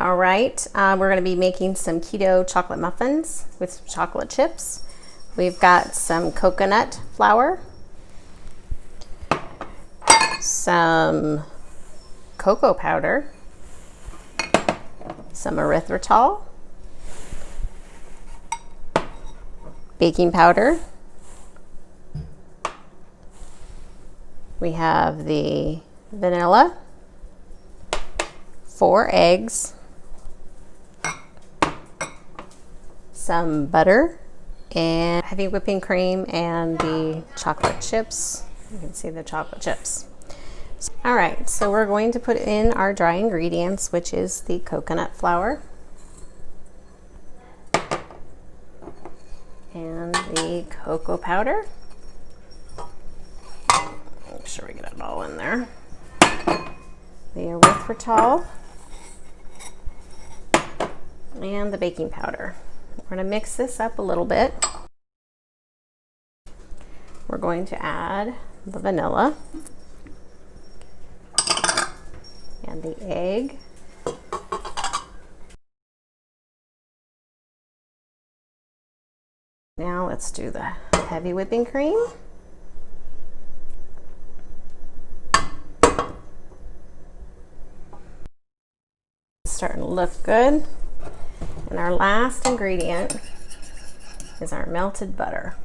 All right, we're going to be making some keto chocolate muffins with some chocolate chips. We've got some coconut flour, some cocoa powder, some erythritol, baking powder. We have the vanilla, 4 eggs, some butter, and heavy whipping cream, and the chocolate chips. You can see the chocolate chips. All right, so we're going to put in our dry ingredients, which is the coconut flour and the cocoa powder. Make sure we get it all in there. The erythritol and the baking powder. We're going to mix this up a little bit. We're going to add the vanilla and the egg. Now let's do the heavy whipping cream. It's starting to look good. And our last ingredient is our melted butter.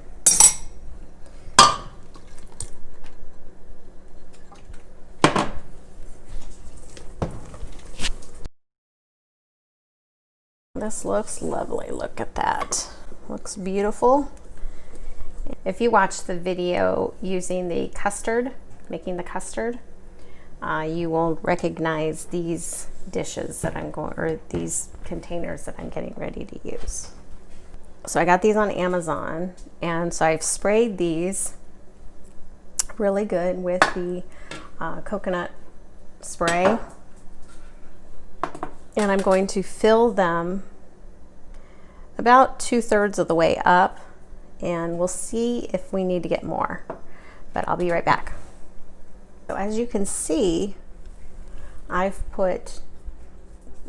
This looks lovely. Look at that. Looks beautiful. If you watch the video using the custard, making the custard, you will recognize these dishes that I'm going, or these containers that I'm getting ready to use. So I got these on Amazon, and so I've sprayed these really good with the coconut spray, and I'm going to fill them about 2/3 of the way up, and we'll see if we need to get more, but I'll be right back. So as you can see, I've put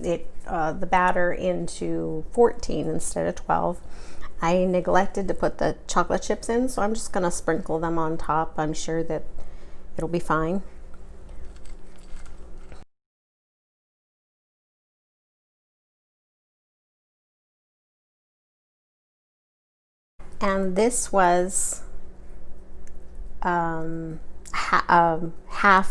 it the batter into 14 instead of 12. I neglected to put the chocolate chips in, so I'm just going to sprinkle them on top. I'm sure that it'll be fine. And this was half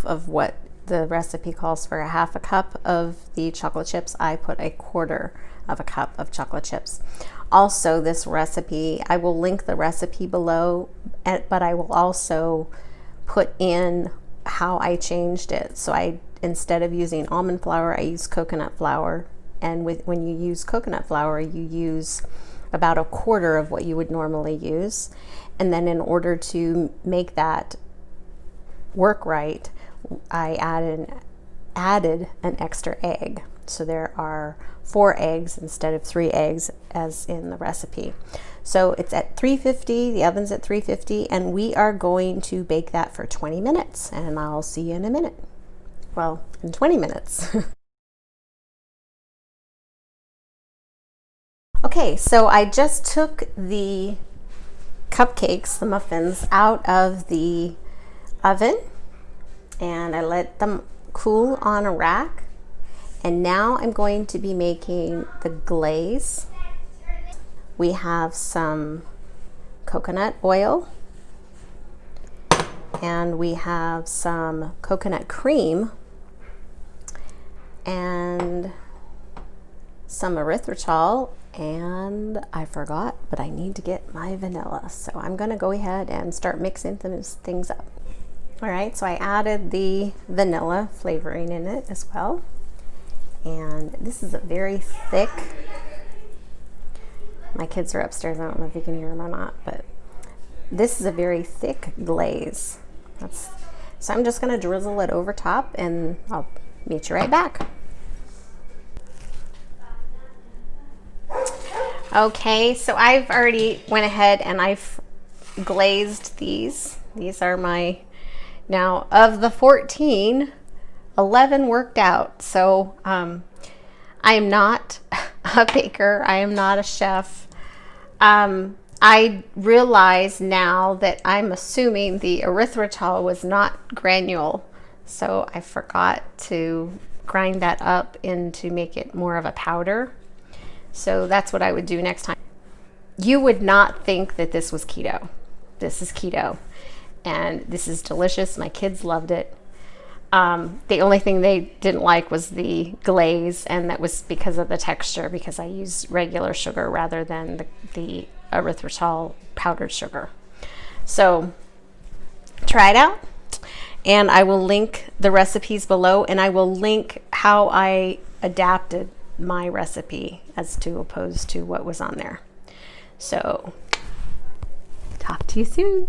of what the recipe calls for. 1/2 cup of the chocolate chips. I put 1/4 of a cup of chocolate chips. Also, this recipe, I will link the recipe below, but I will also put in how I changed it. So instead of using almond flour, I use coconut flour. And when you use coconut flour, you use about 1/4 of what you would normally use. And then in order to make that work right, I added an extra egg. So there are 4 eggs instead of 3 eggs as in the recipe. So it's at 350, the oven's at 350, and we are going to bake that for 20 minutes, and I'll see you in a minute. Well, in 20 minutes. Okay, so I just took the cupcakes, the muffins, out of the oven, and I let them cool on a rack. And now I'm going to be making the glaze. We have some coconut oil, and we have some coconut cream, and some erythritol, and I forgot, but I need to get my vanilla. So I'm gonna go ahead and start mixing those things up. All right, so I added the vanilla flavoring in it as well. And this is a very thick, my kids are upstairs, I don't know if you can hear them or not, but this is a very thick glaze. So I'm just gonna drizzle it over top, and I'll meet you right back. Okay, so I've already went ahead and I've glazed these. These are my, now of the 14, 11 worked out. So I am not a baker. I am not a chef. I realize now that I'm assuming the erythritol was not granule, so I forgot to grind that up and to make it more of a powder. So that's what I would do next time. You would not think that this was keto. This is keto, and this is delicious. My kids loved it. The only thing they didn't like was the glaze, and that was because of the texture, because I used regular sugar rather than the erythritol powdered sugar. So try it out, and I will link the recipes below, and I will link how I adapted my recipe as to opposed to what was on there. So talk to you soon.